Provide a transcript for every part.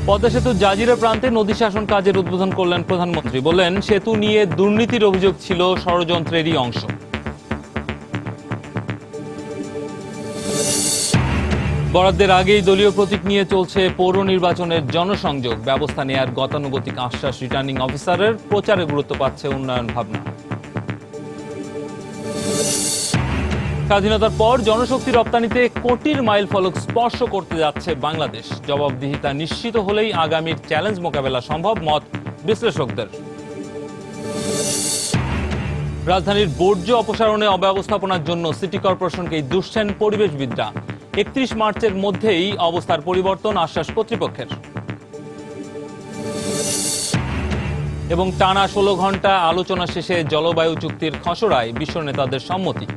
পদ্মা সেতু জাজিরা প্রান্তে নদী শাসন কাজের উদ্বোধন করলেন প্রধানমন্ত্রী। বললেন, সেতু নিয়ে দুর্নীতির অভিযোগ ছিল ষড়যন্ত্রেরই অংশ। বরাদ্দের আগেই দলীয় প্রতীক নিয়ে চলছে পৌর নির্বাচনের জনসংযোগ। ব্যবস্থা নেয়ার গতানুগতিক আশ্বাস রিটার্নিং অফিসারের। প্রচারে গুরুত্ব পাচ্ছে উন্নয়ন ভাবনা। স্বাধীনতার পর জনশক্তি রপ্তানিতে কোটির মাইল ফলক স্পর্শ করতে যাচ্ছে বাংলাদেশ। জবাবদিহিতা নিশ্চিত হলেই আগামীর চ্যালেঞ্জ মোকাবেলা সম্ভব, মত বিশ্লেষকদের। রাজধানীর বর্জ্য অপসারণে অব্যবস্থাপনার জন্য সিটি কর্পোরেশনকেই দুষছেন পরিবেশবিদরা। 31 মার্চের মধ্যেই অবস্থার পরিবর্তন, আশ্বাস কর্তৃপক্ষের। এবং টানা 16 ঘন্টা আলোচনা শেষে জলবায়ু চুক্তির খসড়ায় বিশ্ব নেতাদের সম্মতি।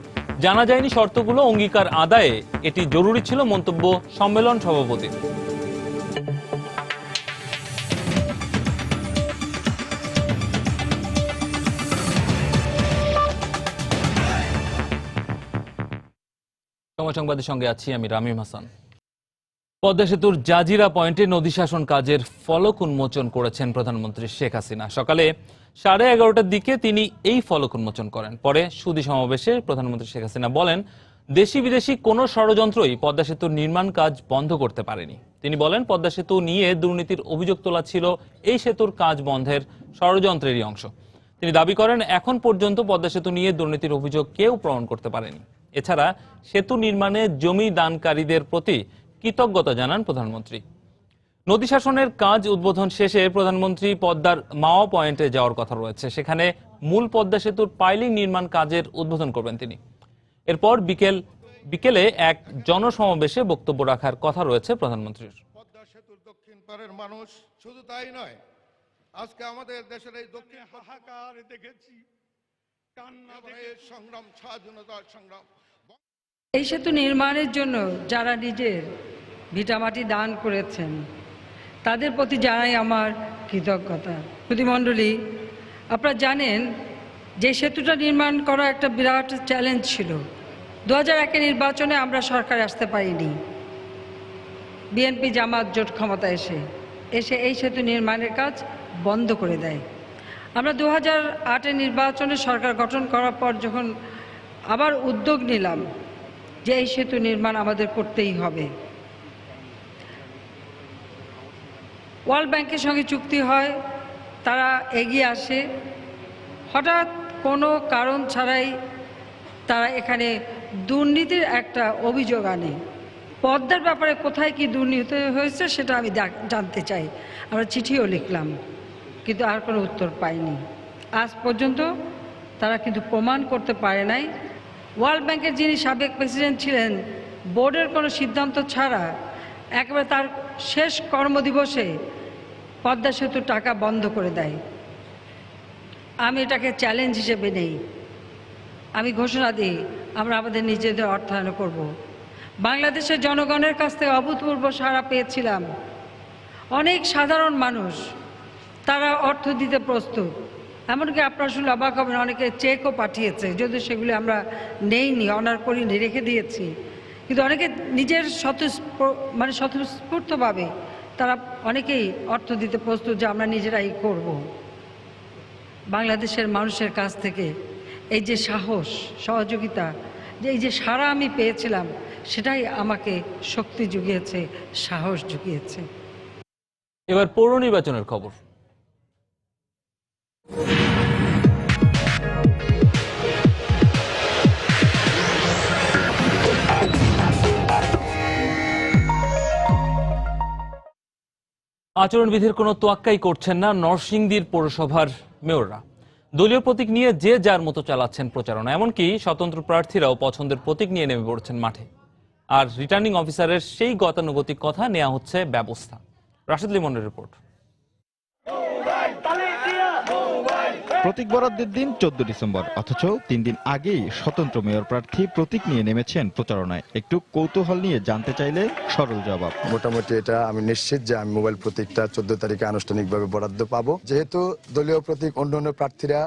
জানা যায়নি শর্তগুলো, অঙ্গীকার আদায়ে এটি জরুরি ছিল, মন্তব্য সম্মেলন সভাপতির। সময় সংবাদের সঙ্গে আছি আমি রামিম হাসান। পদ্মা সেতুর জাজিরা পয়েন্টে নদী শাসন কাজের ফলক উন্মোচন করেছেন প্রধানমন্ত্রী শেখ হাসিনা। সকালে 11:30টার দিকে তিনি এই ফলক উন্মোচন করেন। পরে সুধী সমাবেশে প্রধানমন্ত্রী শেখ হাসিনা বলেন, দেশি বিদেশি কোনো ষড়যন্ত্রই পদ্মা সেতুর নির্মাণ কাজ বন্ধ করতে পারেনি। তিনি বলেন, পদ্মা সেতু নিয়ে দুর্নীতির অভিযোগ তোলা ছিল এই সেতুর কাজ বন্ধের ষড়যন্ত্রেরই অংশ। তিনি দাবি করেন, এখন পর্যন্ত পদ্মা সেতু নিয়ে দুর্নীতির অভিযোগ কেউ প্রমাণ করতে পারেনি। এছাড়া সেতু নির্মাণে জমি দানকারীদের প্রতি কৃতজ্ঞতা জানান প্রধানমন্ত্রী। নদী শাসনের কাজ উদ্বোধন শেষে প্রধানমন্ত্রী পদ্মার মাওয়া পয়েন্টে যাওয়ার কথা রয়েছে। সেখানে মূল পদ্মা সেতুর পাইলিং নির্মাণ কাজের উদ্বোধন করবেন তিনি। এরপর বিকেলে এক জনসমাবেশে বক্তব্য রাখার কথা রয়েছে প্রধানমন্ত্রীর। পদ্মা সেতুর দক্ষিণ পারের মানুষ শুধু তাই নয়, আজকে আমাদের দেশের এই দক্ষিণ হাহাকার দেখেছি, কান্না দেখেছি, সংগ্রাম, স্বাধীনতার সংগ্রাম। এই সেতু নির্মাণের জন্য যারা নিজের ভিটামাটি দান করেছেন তাদের প্রতি জানাই আমার কৃতজ্ঞতা। প্রতিমণ্ডলী, আপনারা জানেন যে সেতুটা নির্মাণ করা একটা বিরাট চ্যালেঞ্জ ছিল। 2001 নির্বাচনে আমরা সরকারে আসতে পারিনি। বিএনপি জামাত জোট ক্ষমতা এসে এই সেতু নির্মাণের কাজ বন্ধ করে দেয়। আমরা 2008 নির্বাচনে সরকার গঠন করার পর যখন আবার উদ্যোগ নিলাম যে এই সেতু নির্মাণ আমাদের করতেই হবে, ওয়ার্ল্ড ব্যাংকের সঙ্গে চুক্তি হয়, তারা এগিয়ে আসে। হঠাৎ কোনো কারণ ছাড়াই তারা এখানে দুর্নীতির একটা অভিযোগ আনে। পদ্মার ব্যাপারে কোথায় কি দুর্নীতি হয়েছে সেটা আমি জানতে চাই। আমরা চিঠিও লিখলাম, কিন্তু আর কোনো উত্তর পাইনি। আজ পর্যন্ত তারা কিন্তু প্রমাণ করতে পারে নাই। ওয়ার্ল্ড ব্যাংকের যিনি সাবেক প্রেসিডেন্ট ছিলেন, বোর্ডের কোনো সিদ্ধান্ত ছাড়া একেবারে তার শেষ কর্মদিবসে পদ্মা সেতুর টাকা বন্ধ করে দেয়। আমি এটাকে চ্যালেঞ্জ হিসেবে নেই। আমি ঘোষণা দিই, আমরা আমাদের নিজেদের অর্থায়ন করব। বাংলাদেশের জনগণের কাছ থেকে অভূতপূর্ব সাড়া পেয়েছিলাম। অনেক সাধারণ মানুষ তারা অর্থ দিতে প্রস্তুত। এমনকি আপনারা শুনলে অবাক হবেন, অনেকে চেকও পাঠিয়েছে, যদিও সেগুলি আমরা নেইনি, অনার করিনি, রেখে দিয়েছি। কিন্তু অনেকে নিজের স্বতঃস্ফূর্তভাবে তারা অনেকেই অর্থ দিতে প্রস্তুত যে আমরা নিজেরাই করব। বাংলাদেশের মানুষের কাছ থেকে এই যে সাহস, সহযোগিতা, যে এই যে সাড়া আমি পেয়েছিলাম, সেটাই আমাকে শক্তি জুগিয়েছে, সাহস জুগিয়েছে। এবার পৌর নির্বাচনের খবর। আচরণবিধির কোনো তোয়াক্কাই করছেন না নরসিংদীর পৌরসভার মেয়ররা। দলীয় প্রতীক নিয়ে যে যার মতো চালাচ্ছেন প্রচারণা। এমনকি স্বতন্ত্র প্রার্থীরাও পছন্দের প্রতীক নিয়ে নেমে পড়ছেন মাঠে। আর রিটার্নিং অফিসারের সেই গতানুগতিক কথা নেওয়া হচ্ছে ব্যবস্থা। রাশেদ লিমনের রিপোর্ট। প্রতীক বরাদ্দের দিন 14 ডিসেম্বর, অথচ 3 দিন আগেই স্বতন্ত্র মেয়র প্রার্থী প্রতীক নিয়ে নেমেছেন প্রচারণায়। একটু কৌতূহল নিয়ে জানতে চাইলে সরল জবাব। মোটামুটি এটা আমি নিশ্চিত যে আমি মোবাইল প্রতীকটা 14 তারিখে আনুষ্ঠানিকভাবে বরাদ্দ পাবো। যেহেতু দলীয় প্রতীক অন্যান্য প্রার্থীরা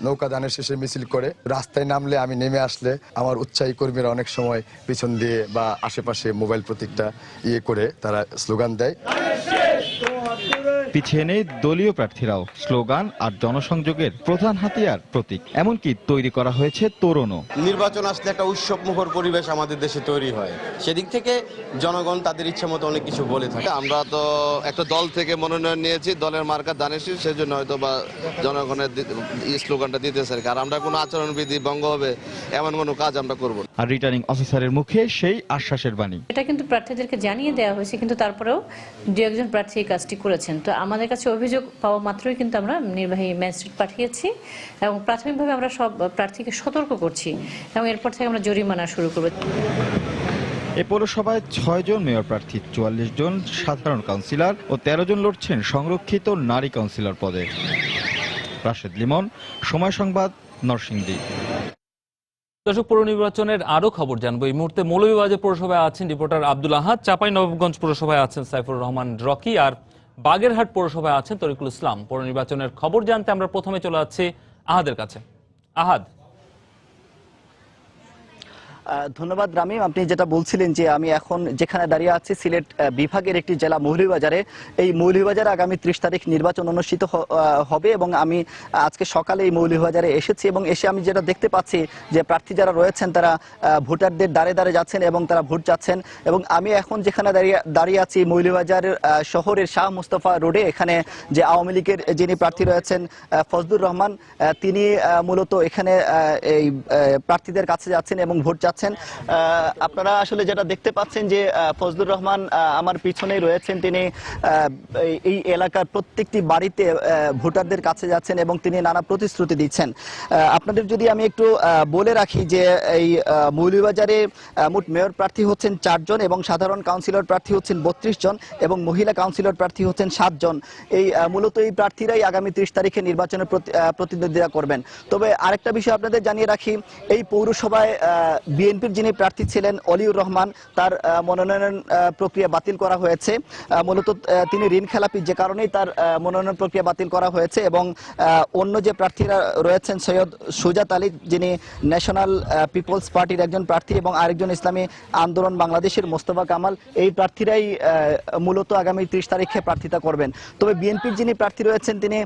নৌকা দানের শেষে মিছিল করে, রাস্তায় নামলে আমি নেমে আসলে আমার উৎসাহী কর্মীরা অনেক সময় পিছন দিয়ে বা আশেপাশে মোবাইল প্রতীকটা করে তারা স্লোগান দেয়। পিছিয়ে নেই দলীয় প্রার্থীরাও। স্লোগান আর জনসংযোগের প্রধান হাতিয়ার প্রতীক, এমনকি তৈরি করা হয়েছে তোরণও। নির্বাচন আসলে একটা উৎসবমুখর পরিবেশ আমাদের দেশে তৈরি হয়, সেদিক থেকে জনগণ তাদের ইচ্ছা মতো অনেক কিছু বলে থাকে। আমরা তো একটা দল থেকে মনোনয়ন নিয়েছি, দলের মার্কা দানেশী, সেজন্য হয়তো বা জনগণের স্লোগানটা দিতেছে। আর আমরা কোনো আচরণবিধি ভঙ্গ হবে এমন কোনো কাজ আমরা করব না। আর রিটার্নিং অফিসারের মুখে সেই আশ্বাসের বাণী। এটা কিন্তু প্রার্থীদেরকে জানিয়ে দেওয়া হয়েছে, কিন্তু তারপরেও দু একজন প্রার্থী এই কাজটি করেছেন। তো আমাদের কাছে অভিযোগ পাওয়া মাত্রই কিন্তু আমরা নির্বাহী ম্যাজিস্ট্রেট পাঠিয়েছি এবং প্রাথমিকভাবে আমরা সব প্রার্থীকে সতর্ক করছি এবং এরপর থেকে আমরা জরিমানা শুরু করব। এ পৌরসভায় 6 জন মেয়র প্রার্থী, 44 জন সাধারণ কাউন্সিলর ও 13 জন লড়ছেন সংরক্ষিত নারী কাউন্সিলর পদে। রাশেদ লিমন, সময় সংবাদ, নরসিংদী। দর্শক, পৌর নির্বাচনের আরো খবর জানবো। এই মুহূর্তে মৌলভীবাজার পৌরসভায় আছেন রিপোর্টার আব্দুল আহাদ, চাঁপাইনবাবগঞ্জ পৌরসভায় আছেন সাইফুর রহমান রকি, আর বাগেরহাট পৌরসভায় আছেন তরিকুল ইসলাম। পৌর নির্বাচনের খবর জানতে আমরা প্রথমে চলে যাচ্ছি আহাদের কাছে। আহাদ। ধন্যবাদ রামিম। আপনি যেটা বলছিলেন যে আমি এখন যেখানে দাঁড়িয়ে আছি সিলেট বিভাগের একটি জেলা মৌলভীবাজারে। এই মৌলভীবাজারে আগামী 30 তারিখ নির্বাচন অনুষ্ঠিত হবে এবং আমি আজকে সকালে এই মৌলভীবাজারে এসেছি এবং এসে আমি যেটা দেখতে পাচ্ছি যে প্রার্থী যারা রয়েছেন তারা ভোটারদের দ্বারে দ্বারে যাচ্ছেন এবং তারা ভোট চাচ্ছেন। এবং আমি এখন যেখানে দাঁড়িয়ে আছি মৌলভীবাজার শহরের শাহ মুস্তফা রোডে, এখানে যে আওয়ামী লীগের যিনি প্রার্থী রয়েছেন ফজলুর রহমান, তিনি মূলত এখানে এই প্রার্থীদের কাছে যাচ্ছেন এবং ভোট চাচ্ছেন। আপনারা আসলে যেটা দেখতে পাচ্ছেন যে ফজলুর রহমান আমার পিছনেই রয়েছেন, তিনি এই এলাকার প্রত্যেকটি বাড়িতে ভোটারদের কাছে যাচ্ছেন এবং তিনি নানা প্রতিশ্রুতি দিচ্ছেন। আপনাদের যদি আমি একটু বলে রাখি যে এই মৌলভীবাজারে মোট মেয়র প্রার্থী হচ্ছেন 4 জন এবং সাধারণ কাউন্সিলর প্রার্থী হচ্ছেন 32 জন এবং মহিলা কাউন্সিলর প্রার্থী হচ্ছেন 7 জন। এই মূলত এই প্রার্থীরাই আগামী 30 তারিখে নির্বাচনের প্রতিদ্বন্দ্বিতা করবেন। তবে আরেকটা বিষয় আপনাদের জানিয়ে রাখি, এই পৌরসভায় বিএনপির যিনি প্রার্থী ছিলেন অলিউর রহমান, তার মনোনয়ন প্রক্রিয়া বাতিল করা হয়েছে। মূলত তিনি ঋণ খেলাপি, যে কারণেই তার মনোনয়ন প্রক্রিয়া বাতিল করা হয়েছে। এবং অন্য যে প্রার্থীরা রয়েছেন সৈয়দ সুজাত আলী, যিনি ন্যাশনাল পিপলস পার্টির একজন প্রার্থী, এবং আরেকজন ইসলামী আন্দোলন বাংলাদেশের মোস্তফা কামাল, এই প্রার্থীরাই মূলত আগামী 30 তারিখে প্রার্থিতা করবেন। তবে বিএনপির যিনি প্রার্থী রয়েছেন তিনি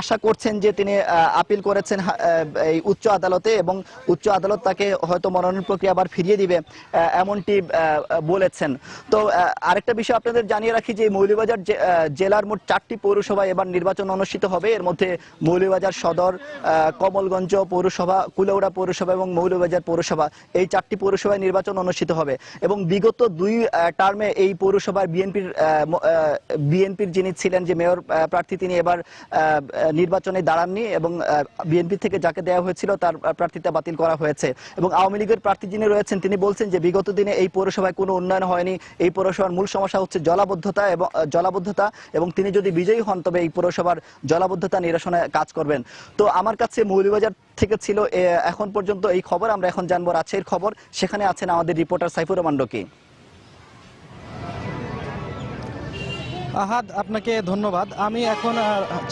আশা করছেন যে তিনি আপিল করেছেন এই উচ্চ আদালতে এবং উচ্চ আদালত তাকে হয়তো মনোনয়ন প্রক্রিয়া আবার ফিরিয়ে দিবে এমনটি বলেছেন। তো আরেকটা বিষয় আপনাদের জানিয়ে রাখি যে মৌলভীবাজার জেলার মোট 4টি পৌরসভায় এবার নির্বাচন অনুষ্ঠিত হবে। এর মধ্যে মৌলভীবাজার সদর, কমলগঞ্জ পৌরসভা, কুলাউড়া পৌরসভা এবং মৌলভীবাজার পৌরসভা, এই 4টি পৌরসভায় নির্বাচন অনুষ্ঠিত হবে। এবং বিগত 2 টার্মে এই পৌরসভার বিএনপির যিনি ছিলেন যে মেয়র প্রার্থী, তিনি এবার নির্বাচনে দাঁড়াননি এবং বিএনপি থেকে যাকে দেওয়া হয়েছিল তার প্রার্থিতা বাতিল করা হয়েছে। এবং আওয়ামী লীগের প্রার্থী যিনি রয়েছেন তিনি বলছেন যে বিগত দিনে এই পৌরসভায় কোনো উন্নয়ন হয়নি, এই পৌরসভার মূল সমস্যা হচ্ছে জলাবদ্ধতা এবং তিনি যদি বিজয়ী হন তবে এই পৌরসভার জলাবদ্ধতা নিরসনে কাজ করবেন। তো আমার কাছে মৌলভীবাজার থেকে ছিল এখন পর্যন্ত এই খবর। আমরা এখন জানবো রাজশাহীর খবর, সেখানে আছেন আমাদের রিপোর্টার সাইফুর রহমান রকি। আহাদ, আপনাকে ধন্যবাদ। আমি এখন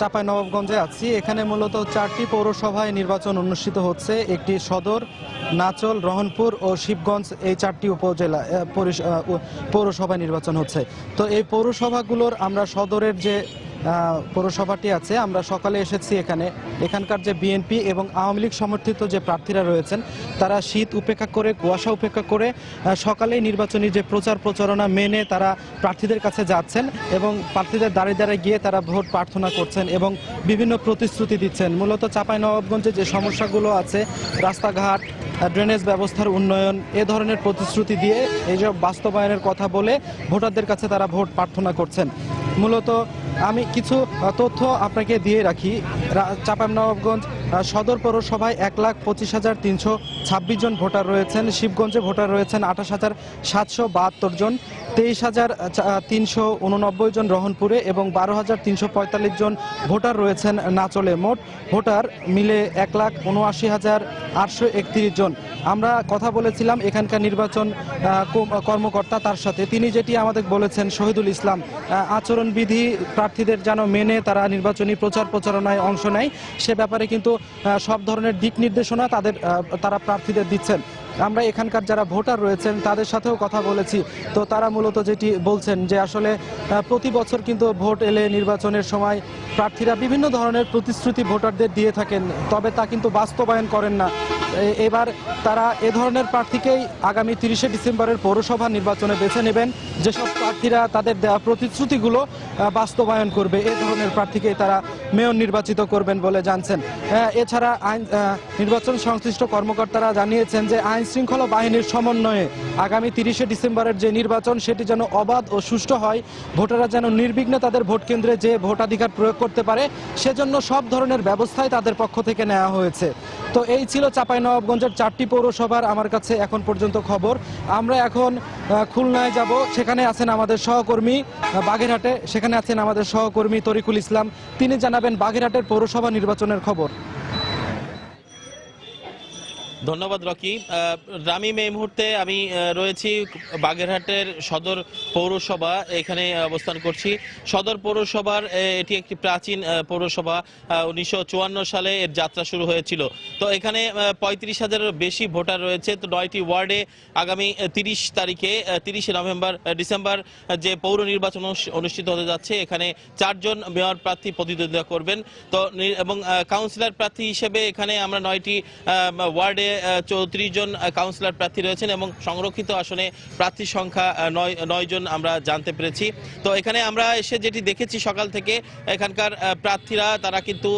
চাঁপাইনবাবগঞ্জে আছি। এখানে মূলত 4টি পৌরসভায় নির্বাচন অনুষ্ঠিত হচ্ছে। একটি সদর, নাচল, রহনপুর ও শিবগঞ্জ, এই 4টি উপজেলা পৌরসভায় নির্বাচন হচ্ছে। তো এই পৌরসভাগুলোর আমরা সদরের যে পৌরসভাটি আছে, আমরা সকালে এসেছি এখানকার যে বিএনপি এবং আওয়ামী লীগ সমর্থিত যে প্রার্থীরা রয়েছেন তারা শীত উপেক্ষা করে, কুয়াশা উপেক্ষা করে সকালেই নির্বাচনী যে প্রচারণা মেনে তারা প্রার্থীদের কাছে যাচ্ছেন এবং প্রার্থীদের দাঁড়িয়ে দাঁড়িয়ে গিয়ে তারা ভোট প্রার্থনা করছেন এবং বিভিন্ন প্রতিশ্রুতি দিচ্ছেন। মূলত চাঁপাইনবাবগঞ্জে যে সমস্যাগুলো আছে, রাস্তাঘাট, ড্রেনেজ ব্যবস্থার উন্নয়ন, এ ধরনের প্রতিশ্রুতি দিয়ে এইসব বাস্তবায়নের কথা বলে ভোটারদের কাছে তারা ভোট প্রার্থনা করছেন। মূলত আমি কিছু তথ্য আপনাকে দিয়ে রাখি। চাঁপাইনবাবগঞ্জ সদর পৌরসভায় 1,25,326 জন ভোটার রয়েছেন। শিবগঞ্জে ভোটার রয়েছেন 28,772 জন, 23,389 জন রহনপুরে এবং 12,345 জন ভোটার রয়েছেন নাচলে। মোট ভোটার মিলে 1,79,831 জন। আমরা কথা বলেছিলাম এখানকার নির্বাচন কর্মকর্তা, তার সাথে তিনি যেটি আমাদের বলেছেন, শহীদুল ইসলাম, আচরণবিধি প্রার্থীদের যেন মেনে তারা নির্বাচনী প্রচারণায় অংশ নেয়, সে ব্যাপারে কিন্তু সব ধরনের দিক নির্দেশনা তারা প্রার্থীদের দিচ্ছেন। আমরা এখানকার যারা ভোটার রয়েছেন তাদের সাথেও কথা বলেছি, তো তারা মূলত যেটি বলছেন যে আসলে প্রতি বছর কিন্তু ভোট এলে নির্বাচনের সময় প্রার্থীরা বিভিন্ন ধরনের প্রতিশ্রুতি ভোটারদের দিয়ে থাকেন, তবে তা কিন্তু বাস্তবায়ন করেন না। এবার তারা এ ধরনের প্রার্থীকেই আগামী 30শে ডিসেম্বরের পৌরসভা নির্বাচনে বেছে নেবেন, যেসব প্রার্থীরা তাদের দেওয়া প্রতিশ্রুতিগুলো বাস্তবায়ন করবে, এ ধরনের প্রার্থীকেই তারা মেয়র নির্বাচিত করবেন বলে জানছেন। এছাড়া নির্বাচন সংশ্লিষ্ট কর্মকর্তারা জানিয়েছেন যে আইন শৃঙ্খলা বাহিনীর সমন্বয়ে আগামী 30শে ডিসেম্বরের যে নির্বাচন সেটি যেন অবাধ ও সুষ্ঠু হয়, ভোটাররা যেন নির্বিঘ্নে তাদের ভোট কেন্দ্রে যে ভোটাধিকার প্রয়োগ করতে পারে, সেজন্য সব ধরনের ব্যবস্থাই তাদের পক্ষ থেকে নেওয়া হয়েছে। তো এই ছিল চাঁপাইনবাবগঞ্জের 4টি পৌরসভার আমার কাছে এখন পর্যন্ত খবর। আমরা এখন খুলনায় যাব, সেখানে আছেন আমাদের সহকর্মী বাগেরহাটে, সেখানে আছেন আমাদের সহকর্মী তরিকুল ইসলাম, তিনি জানাবেন বাগেরহাটের পৌরসভা নির্বাচনের খবর। ধন্যবাদ রকি। রামিম, এই মুহূর্তে আমি রয়েছি বাগেরহাটের সদর পৌরসভা, এখানে অবস্থান করছি। সদর পৌরসভার এটি একটি প্রাচীন পৌরসভা, 1954 সালে এর যাত্রা শুরু হয়েছিল। তো এখানে 35,000-এর বেশি ভোটার রয়েছে। তো 9টি ওয়ার্ডে আগামী 30শে ডিসেম্বর যে পৌর নির্বাচন অনুষ্ঠিত হতে যাচ্ছে, এখানে 4 জন মেয়র প্রার্থী প্রতিদ্বন্দ্বিতা করবেন। তো এবং কাউন্সিলর প্রার্থী হিসেবে এখানে আমরা 9টি ওয়ার্ডে 34 জন কাউন্সিলর প্রার্থী রয়েছেন এবং সংরক্ষিত আসনে প্রার্থীর সংখ্যা 9 জন আমরা জানতে পেরেছি। তো এখানে আমরা এসে যেটি দেখেছি সকাল থেকে, এখানকার প্রার্থীরা তারা কিন্তু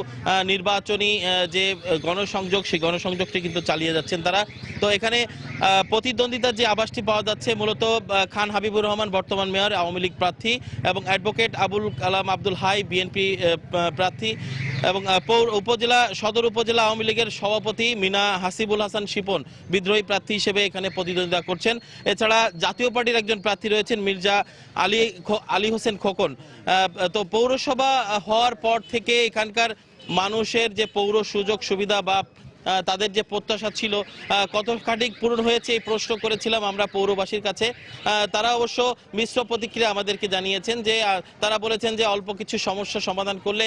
নির্বাচনী যে গণসংযোগ, সেই গণসংযোগটি কিন্তু চালিয়ে যাচ্ছেন তারা। তো এখানে প্রতিদ্বন্দ্বিতার যে আভাসটি পাওয়া যাচ্ছে, মূলত খান হাবিবুর রহমান বর্তমান মেয়র, আওয়ামী লীগ প্রার্থী, এবং advocate Abul Kalam Abdul high BNP প্রার্থী, এবং সদর উপজেলা আওয়ামী লীগের সভাপতি মিনা হাসিবুল হাসান শিপন বিদ্রোহী প্রার্থী হিসেবে এখানে প্রতিদ্বন্দ্বিতা করছেন। এছাড়া জাতীয় পার্টির একজন প্রার্থী রয়েছেন মির্জা আলী হোসেন খোকন। তো পৌরসভা হওয়ার পর থেকে এখানকার মানুষের যে পৌর সুযোগ সুবিধা বা তাদের যে প্রত্যাশা ছিল কতখানি পূরণ হয়েছে, এই প্রশ্ন করেছিলাম আমরা পৌরবাসীর কাছে। তারা অবশ্য মিশ্র প্রতিক্রিয়া আমাদেরকে জানিয়েছেন, যে তারা বলেছেন যে অল্প কিছু সমস্যা সমাধান করলে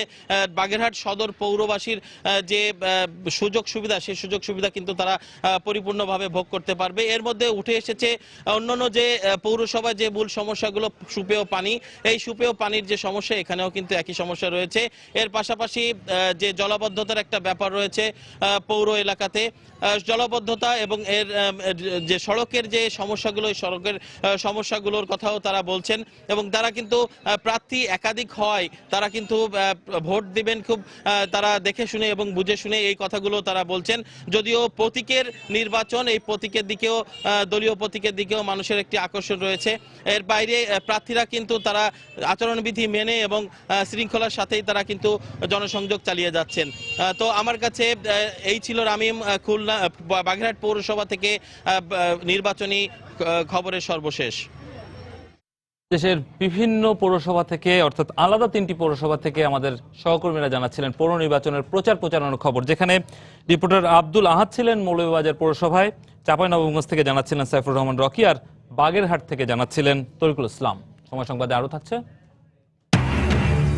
বাগেরহাট সদর পৌরবাসীর যে সুযোগ সুবিধা, সেই সুযোগ সুবিধা কিন্তু তারা পরিপূর্ণভাবে ভোগ করতে পারবে। এর মধ্যে উঠে এসেছে অন্যান্য যে পৌরসভায় যে মূল সমস্যাগুলো, সুপেয় পানি, এই সুপেয় পানির যে সমস্যা, এখানেও কিন্তু একই সমস্যা রয়েছে। এর পাশাপাশি যে জলাবদ্ধতার একটা ব্যাপার রয়েছে পৌর এলাকাতে, জলাবদ্ধতা এবং এর যে সড়কের যে সমস্যাগুলো, এই সড়কের সমস্যাগুলোর কথাও তারা বলছেন। এবং তারা কিন্তু প্রার্থী একাধিক হয়, তারা কিন্তু ভোট দিবেন খুব তারা দেখে শুনে এবং বুঝে শুনে, এই কথাগুলো তারা বলছেন। যদিও প্রতীকের নির্বাচন, এই প্রতীকের দিকেও, দলীয় প্রতীকের দিকেও মানুষের একটি আকর্ষণ রয়েছে। এর বাইরে প্রার্থীরা কিন্তু তারা আচরণবিধি মেনে এবং শৃঙ্খলার সাথেই তারা কিন্তু জনসংযোগ চালিয়ে যাচ্ছেন। তো আমার কাছে এই ছিল রামিম, খুলনা বাগেরহাট পৌরসভা থেকে নির্বাচনী খবরের সর্বশেষ। দেশের বিভিন্ন পৌরসভা থেকে, অর্থাৎ আলাদা 3টি পৌরসভা থেকে আমাদের সহকর্মীরা জানাচ্ছিলেন পৌর নির্বাচনের প্রচারণার খবর, যেখানে রিপোর্টার আব্দুল আহাদ ছিলেন মৌলভীবাজার পৌরসভায়, চাঁপাইনবাবগঞ্জ থেকে জানাচ্ছিলেন সাইফুর রহমান রকি, আর বাগেরহাট থেকে জানাচ্ছিলেন তরিকুল ইসলাম। সময় সংবাদে আরো থাকছে।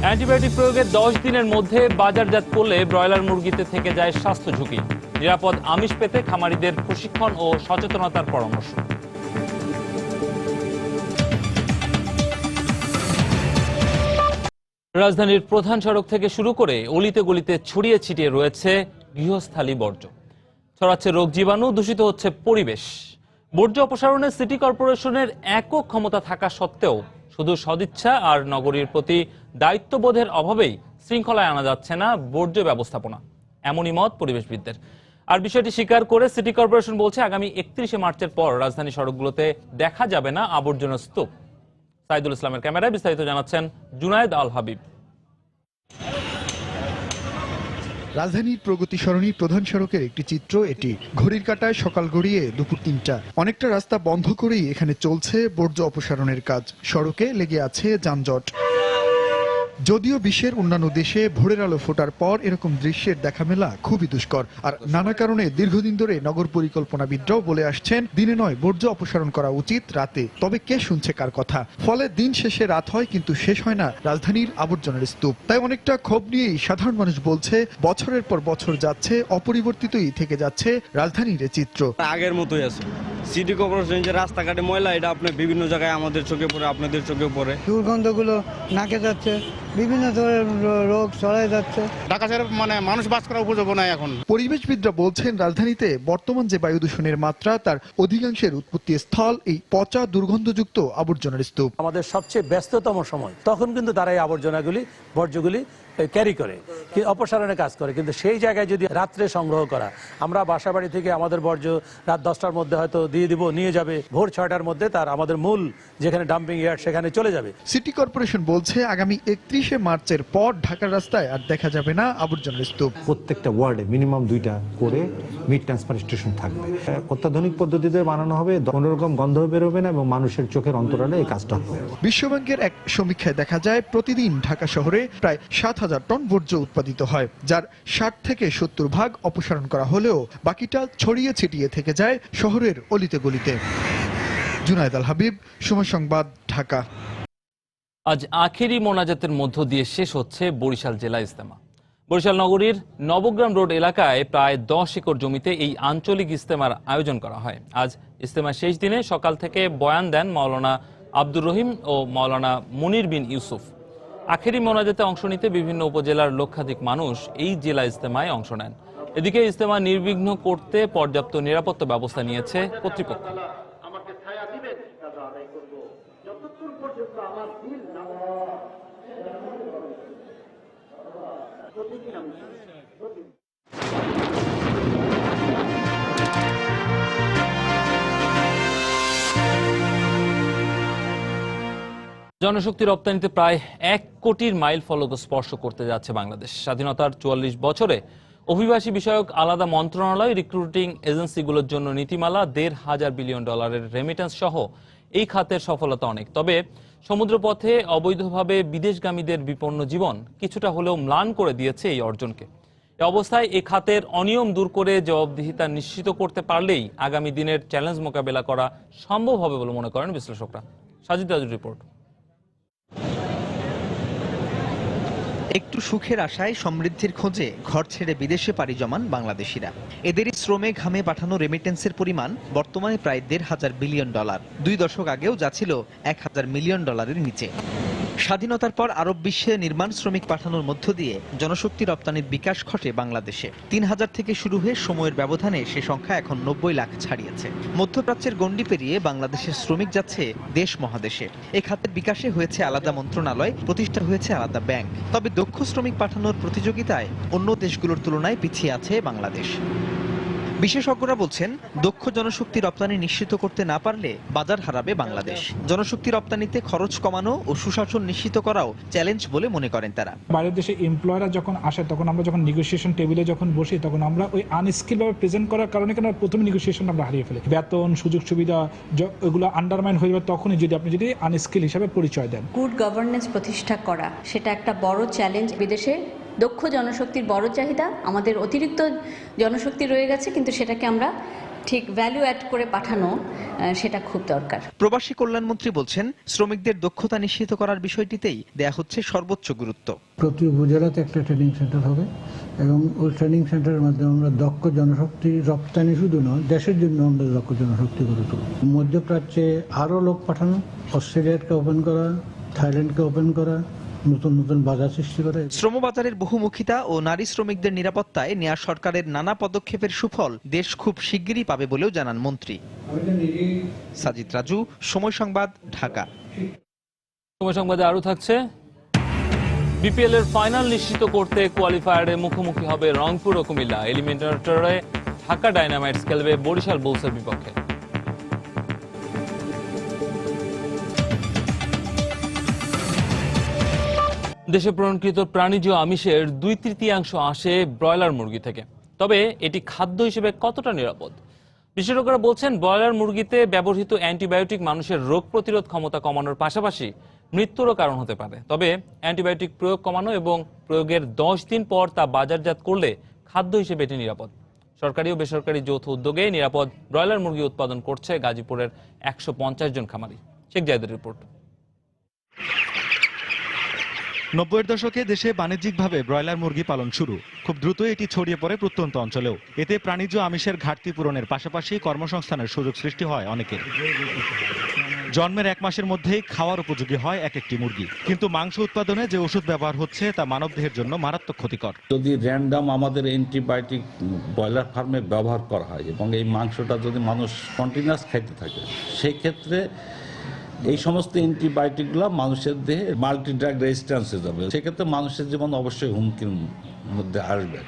অ্যান্টিবায়োটিক প্রয়োগের 10 দিনের মধ্যে বাজারজাত করলে ব্রয়লার মুরগিতে থেকে যায় স্বাস্থ্য ঝুঁকি। নিরাপদ আমিষ পেতে খামারিদের প্রশিক্ষণ ও সচেতনতার পরামর্শ। রাজধানীর প্রধান সড়ক থেকে শুরু করে অলিতে গলিতে ছড়িয়ে ছিটিয়ে রয়েছে গৃহস্থালী বর্জ্য। ছড়াচ্ছে রোগ জীবাণু, দূষিত হচ্ছে পরিবেশ। বর্জ্য অপসারণে সিটি কর্পোরেশনের একক ক্ষমতা থাকা সত্ত্বেও শুধু সদিচ্ছা আর নগরীর প্রতি দায়িত্ববোধের অভাবেই শৃঙ্খলায় আনা যাচ্ছে না বর্জ্য ব্যবস্থাপনা, এমনই মত পরিবেশবিদদের। আর বিষয়টি স্বীকার করে সিটি কর্পোরেশন বলছে, আগামী 31শে মার্চের পর রাজধানী সড়কগুলোতে দেখা যাবে না আবর্জনা স্তূপ। সাইদুল ইসলামের ক্যামেরায় বিস্তারিত জানাচ্ছেন জুনায়েদ আল হাবিব। রাজধানীর প্রগতি সরণি প্রধান সড়কের একটি চিত্র এটি। ঘড়ির কাঁটায় সকাল গড়িয়ে দুপুর 3টা। অনেকটা রাস্তা বন্ধ করেই এখানে চলছে বর্জ্য অপসারণের কাজ। সড়কে লেগে আছে যানজট। যদিও বিশ্বের অন্যান্য দেশে ভোরের আলো ফোটার পর এরকম দৃশ্যের দেখা মেলা খুবই দুষ্কর। আর নানা কারণে দীর্ঘদিন ধরে নগর পরিকল্পনাবিদরাও বলে আসছেন দিনে নয় বর্জ্য অপসারণ করা উচিত রাতে। তবে কে শুনছে কার কথা? ফলে দিন শেষে রাত হয় কিন্তু শেষ হয় না রাজধানীর আবর্জনার স্তূপ। তাই অনেকটা ক্ষোভ নিয়েই সাধারণ মানুষ বলছে বছরের পর বছর যাচ্ছে, অপরিবর্তিতই থেকে যাচ্ছে রাজধানীর এ চিত্র। আগের মতোই আছে। সিটি কর্পোরেশন যে রাস্তাঘাটে ময়লা, এটা আপনার বিভিন্ন জায়গায় আমাদের চোখে পড়ে, আপনাদের চোখে পড়ে। দুর্গন্ধগুলো নাকে যাচ্ছে, বিভিন্ন ধরনের রোগ ছড়ায় যাচ্ছে। ঢাকা শহরে মানুষ বাস করা উপযোগ্য নয় এখন। পরিবেশবিদরা বলছেন রাজধানীতে বর্তমান যে বায়ু দূষণের মাত্রা তার অধিকাংশের উৎপত্তি স্থল এই পচা দুর্গন্ধযুক্ত আবর্জনার স্তূপ। আমাদের সবচেয়ে ব্যস্ততম সময় তখন কিন্তু তারা এই আবর্জনাগুলি বর্জ্যগুলি ক্যারি করে, অপসারণের কাজ করে। কিন্তু সেই জায়গায় যদি রাত্রে সংগ্রহ করা, আমরা বাসাবাড়ি থেকে আমাদের বর্জ্য রাত 10টার মধ্যে হয়তো দিয়ে দিব, নিয়ে যাবে ভোর 6টার মধ্যে তার আমাদের মূল যেখানে ডাম্পিং ইয়ার্ড সেখানে চলে যাবে। সিটি কর্পোরেশন বলছে আগামী 31শে মার্চের পর ঢাকার রাস্তায় আর দেখা যাবে না আবর্জনার স্তূপ। প্রত্যেকটা ওয়ার্ডে মিনিমাম 2টা করে মিড ট্রান্সফার স্টেশন থাকবে। অত্যাধুনিক পদ্ধতিতে বানানো হবে, কোনো রকম গন্ধ বেরোবে না এবং মানুষের চোখের অন্তরালে এই কাজটা হবে। বিশ্বব্যাংকের এক সমীক্ষায় দেখা যায় প্রতিদিন ঢাকা শহরে প্রায় 7,000 টন বর্জ্য উৎপাদিত হয়, যার 60 থেকে 70 ভাগ অপসারণ করা হলেও বাকিটা ছড়িয়ে ছিটিয়ে থেকে যায় শহরের অলিতে গলিতে। জুনায়েদ আল হাবিব, সময় সংবাদ, ঢাকা। আজ আখেরি মোনাজাতের মধ্য দিয়ে শেষ হচ্ছে বরিশাল জেলা ইজতেমা। বরিশাল নগরীর নবগ্রাম রোড এলাকায় প্রায় 10 একর জমিতে এই আঞ্চলিক ইজতেমার আয়োজন করা হয়। আজ ইজতেমার শেষ দিনে সকাল থেকে বয়ান দেন মাওলানা আব্দুর রহিম ও মাওলানা মুনির বিন ইউসুফ। আখেরি মোনাজাতে অংশ নিতে বিভিন্ন উপজেলার লক্ষাধিক মানুষ এই জেলা ইজতেমায় অংশ নেন। এদিকে ইজতেমা নির্বিঘ্ন করতে পর্যাপ্ত নিরাপত্তা ব্যবস্থা নিয়েছে কর্তৃপক্ষ। জনশক্তি রপ্তানিতে প্রায় 1 কোটির মাইল ফলক স্পর্শ করতে যাচ্ছে বাংলাদেশ। স্বাধীনতার 44 বছরে অভিবাসী বিষয়ক আলাদা মন্ত্রণালয়, রিক্রুটিং এজেন্সিগুলোর জন্য নীতিমালা, $1.5 বিলিয়ন রেমিটেন্স সহ এই খাতের সফলতা অনেক। তবে সমুদ্রপথে অবৈধভাবে বিদেশগামীদের বিপন্ন জীবন কিছুটা হলেও ম্লান করে দিয়েছে এই অর্জনকে। এ অবস্থায় এই খাতের অনিয়ম দূর করে জবাবদিহিতা নিশ্চিত করতে পারলেই আগামী দিনের চ্যালেঞ্জ মোকাবেলা করা সম্ভব হবে বলে মনে করেন বিশ্লেষকরা। সাজিদ রাজুর রিপোর্ট। একটু সুখের আশায় সমৃদ্ধির খোঁজে ঘর ছেড়ে বিদেশে পাড়ি জমান বাংলাদেশিরা। এদেরই শ্রমে ঘামে পাঠানো রেমিটেন্সের পরিমাণ বর্তমানে প্রায় $1.5 বিলিয়ন। 2 দশক আগেও যা ছিল $1,000 মিলিয়ন নিচে। স্বাধীনতার পর আরব বিশ্বে নির্মাণ শ্রমিক পাঠানোর মধ্য দিয়ে জনশক্তি রপ্তানির বিকাশ ঘটে বাংলাদেশে। 3,000 থেকে শুরু হয়ে সময়ের ব্যবধানে সে সংখ্যা এখন 90 লাখ ছাড়িয়েছে। মধ্যপ্রাচ্যের গণ্ডি পেরিয়ে বাংলাদেশের শ্রমিক যাচ্ছে দেশ মহাদেশে। এ খাতের বিকাশে হয়েছে আলাদা মন্ত্রণালয়, প্রতিষ্ঠা হয়েছে আলাদা ব্যাংক। তবে দক্ষ শ্রমিক পাঠানোর প্রতিযোগিতায় অন্য দেশগুলোর তুলনায় পিছিয়ে আছে বাংলাদেশ। বিশেষজ্ঞরা বলছেন দক্ষ জনশক্তি রপ্তানি নিশ্চিত করতে না পারলে বাজার হারাবে বাংলাদেশ। জনশক্তি রপ্তানিতে খরচ কমানো ও সুশাসন নিশ্চিত করাও চ্যালেঞ্জ বলে মনে করেন তারা। বাইরের দেশে এমপ্লয়াররা যখন আসে তখন আমরা যখন নেগোসিয়েশন টেবিলে যখন বসি তখন আমরা ওই আনস্কিল ভাবে প্রেজেন্ট করার কারণে কেন প্রথম নেগোসিয়েশন আমরা হারিয়ে ফেলি। বেতন, সুযোগ সুবিধা এগুলো আন্ডারমাইন হয়ে যাবে তখনই যদি আপনি আনস্কিল হিসাবে পরিচয় দেন। গুড গভর্নেন্স প্রতিষ্ঠা করা সেটা একটা বড় চ্যালেঞ্জ। বিদেশে দক্ষ জনশক্তির বড় চাহিদা, আমাদের অতিরিক্ত জনশক্তি রয়ে গেছে, কিন্তু সেটাকে আমরা ঠিক ভ্যালু অ্যাড করে পাঠানো সেটা খুব দরকার। প্রবাসী কল্যাণমন্ত্রী বলছেন শ্রমিকদের দক্ষতা নিশ্চিত করার বিষয়টিতেই দেয়া হচ্ছে সর্বোচ্চ গুরুত্ব। প্রতি উপজেলাতে একটা ট্রেনিং সেন্টার হবে এবং ওই ট্রেনিং সেন্টারের মাধ্যমে আমরা দক্ষ জনশক্তি রপ্তানি শুধু নয়, দেশের জন্য আমরা দক্ষ জনশক্তি গড়ে তুলব। মধ্যপ্রাচ্যে আরও লোক পাঠানো, অস্ট্রেলিয়াকে ওপেন করা, থাইল্যান্ডকে ওপেন করা, নতুন নতুন বাজার সৃষ্টি করে। শ্রমবাজারের বহুমুখিতা ও নারী শ্রমিকদের নিরাপত্তায় নেয়া সরকারের নানা পদক্ষেপের সুফল দেশ খুব শিগগিরই পাবে বলেও জানান মন্ত্রী। সাজিদ রাজু, সময় সংবাদ, ঢাকা। সময় সংবাদে আরও থাকছে, বিপিএল এর ফাইনাল নিশ্চিত করতে কোয়ালিফায়ারে মুখোমুখি হবে রংপুর ও কুমিল্লা। এলিমিনেটরে ঢাকা ডায়নামাইটস খেলবে বরিশাল বুলসের বিপক্ষে। দেশে প্রণকৃত প্রাণীজ আমিষের 2/3 আসে ব্রয়লার মুরগি থেকে। তবে এটি খাদ্য হিসেবে কতটা নিরাপদ? বিশেষজ্ঞরা বলছেন ব্রয়লার মুরগিতে ব্যবহৃত অ্যান্টিবায়োটিক মানুষের রোগ প্রতিরোধ ক্ষমতা কমানোর পাশাপাশি মৃত্যুরও কারণ হতে পারে। তবে অ্যান্টিবায়োটিক প্রয়োগ কমানো এবং প্রয়োগের 10 দিন পর তা বাজারজাত করলে খাদ্য হিসেবে এটি নিরাপদ। সরকারি ও বেসরকারি যৌথ উদ্যোগে নিরাপদ ব্রয়লার মুরগি উৎপাদন করছে গাজীপুরের 150 জন খামারি। শেখ জায়েদের রিপোর্ট। 90-এর দশকে দেশে বাণিজ্যিকভাবে ব্রয়লার মুরগি পালন শুরু। খুব দ্রুতই এটি ছড়িয়ে পড়ে প্রত্যন্ত অঞ্চলেও। এতে প্রাণীজ আমিষের ঘাটতি পূরণের পাশাপাশি কর্মসংস্থানের সুযোগ সৃষ্টি হয় অনেকের। জন্মের 1 মাসের মধ্যেই খাওয়ার উপযোগী হয় এক একটি মুরগি। কিন্তু মাংস উৎপাদনে যে ওষুধ ব্যবহার হচ্ছে তা মানবদেহের জন্য মারাত্মক ক্ষতিকর। যদি র্যান্ডাম আমাদের অ্যান্টিবায়োটিক ব্রয়লার ফার্মে ব্যবহার করা হয় এবং এই মাংসটা যদি মানুষ কন্টিনিউয়াস খাইতে থাকে, সেই ক্ষেত্রে এই সমস্ত অ্যান্টিবায়োটিকগুলো মানুষের দেহে মাল্টি ড্রাগ রেজিস্ট্যান্স হয়ে যাবে। সেক্ষেত্রে মানুষের জীবন অবশ্যই হুমকির মধ্যে আসবে।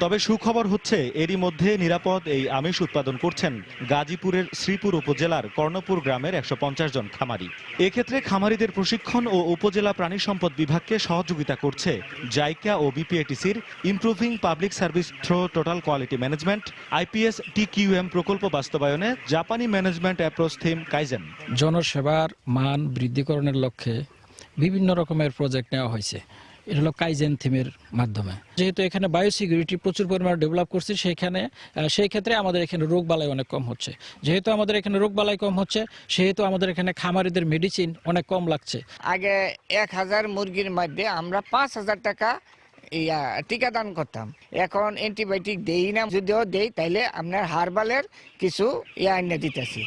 তবে সুখবর হচ্ছে এরই মধ্যে নিরাপদ এই আমিষ উৎপাদন করছেন গাজীপুরের শ্রীপুর উপজেলার কর্ণপুর গ্রামের 150 জন খামারি। এক্ষেত্রে খামারিদের প্রশিক্ষণ ও উপজেলা প্রাণী সম্পদ বিভাগকে সহযোগিতা করছে জাইকা ও বিপিএটিসির improving public service through total quality management IPS TQM প্রকল্প বাস্তবায়নে জাপানি ম্যানেজমেন্ট অ্যাপ্রোচ থিম কাইজেন। জনসেবার মান বৃদ্ধিকরণের লক্ষ্যে বিভিন্ন রকমের প্রজেক্ট নেওয়া হয়েছে। এটা হলো কাইজেন থিমের মাধ্যমে। যেহেতু এখানে বায়োসিকিউরিটি প্রচুর পরিমাণে ডেভেলপ করছি, সেই ক্ষেত্রে আমাদের এখানে রোগ বালাই অনেক কম হচ্ছে। যেহেতু আমাদের এখানে রোগ বালাই কম হচ্ছে, সেহেতু আমাদের এখানে খামারিদের মেডিসিন অনেক কম লাগছে। আগে 1000 মুরগির মধ্যে আমরা 5000 টাকা টিকাদান করতাম। এখন অ্যান্টিবায়োটিক দেই না, যদিও দেই তাইলে আপনার হার্বালের কিছু এনে দিতেছি।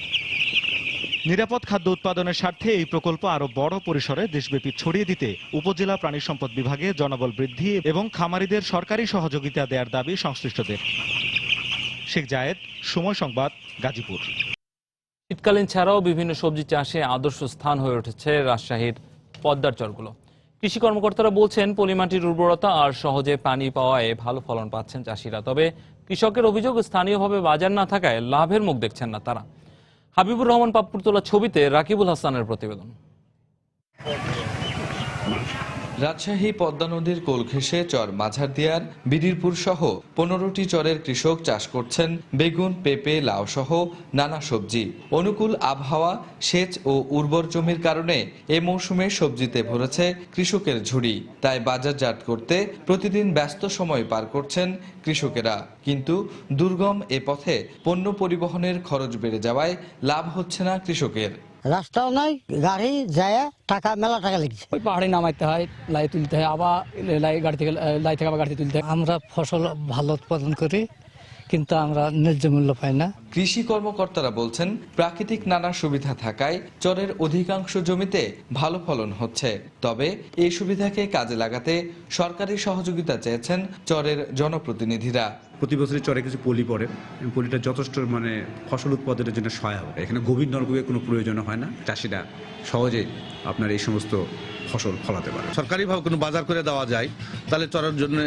নিরাপদ খাদ্য উৎপাদনের স্বার্থে এই প্রকল্প আরো বড় পরিসরে দেশব্যাপী ছড়িয়ে দিতে উপজেলা প্রাণী সম্পদ বিভাগে জনবল বৃদ্ধি এবং খামারিদের সরকারি সহযোগিতা দেওয়ার দাবি সংশ্লিষ্টদের। শেখ জায়েদ, সময় সংবাদ, গাজীপুর। শীতকালীন ছাড়াও বিভিন্ন সবজি চাষে আদর্শ স্থান হয়ে উঠেছে রাজশাহীর পদ্মার চরগুলো। কৃষি কর্মকর্তারা বলছেন পলিমাটির উর্বরতা আর সহজে পানি পাওয়ায় ভালো ফলন পাচ্ছেন চাষিরা। তবে কৃষকের অভিযোগ স্থানীয়ভাবে বাজার না থাকায় লাভের মুখ দেখছেন না তারা। হাবিবুর রহমান পাপ্পুর তোলা ছবিতে রাকিবুল হাসানের প্রতিবেদন। রাজশাহী পদ্মা নদীর কোল ঘেঁষে চর মাঝারদিয়ার বিদিরপুর সহ 15টি চরের কৃষক চাষ করছেন বেগুন, পেঁপে, লাউ সহ নানা সবজি। অনুকূল আবহাওয়া, সেচ ও উর্বর জমির কারণে এ মৌসুমে সবজিতে ভরেছে কৃষকের ঝুড়ি। তাই বাজারজাত করতে প্রতিদিন ব্যস্ত সময় পার করছেন কৃষকেরা। কিন্তু দুর্গম এ পথে পণ্য পরিবহনের খরচ বেড়ে যাওয়ায় লাভ হচ্ছে না কৃষকের। রাস্তাও নাই, গাড়ি যায় টাকা মেলা টাকা লেগেছে। ওই পাহাড়ে নামাইতে হয়, লাই তুলতে হয়, আবার লাই থেকে আবার গাড়ি তুলতে হয়। আমরা ফসল ভালো উৎপাদন করি, কিন্তু আমরা ন্যায্য মূল্য পাই না। কৃষি কর্মকর্তারা বলছেন প্রাকৃতিক নানা সুবিধা থাকায় চরের অধিকাংশ জমিতে ভালো ফলন হচ্ছে। তবে এই সুবিধাকে কাজে লাগাতে সরকারি সহযোগিতা চেয়েছেন চরের জনপ্রতিনিধিরা। প্রতি বছরই চরে কিছু পলি পড়ে, পলিটা যথেষ্ট ফসল উৎপাদনের জন্য সহায়ক। এখানে গভীর নলকূপের কোনো প্রয়োজন হয় না। চাষিরা সহজে আপনার এই সমস্ত ফসল ফলাতে পারে। সরকারিভাবে কোনো বাজার করে দেওয়া যায় তাহলে চরের জন্য,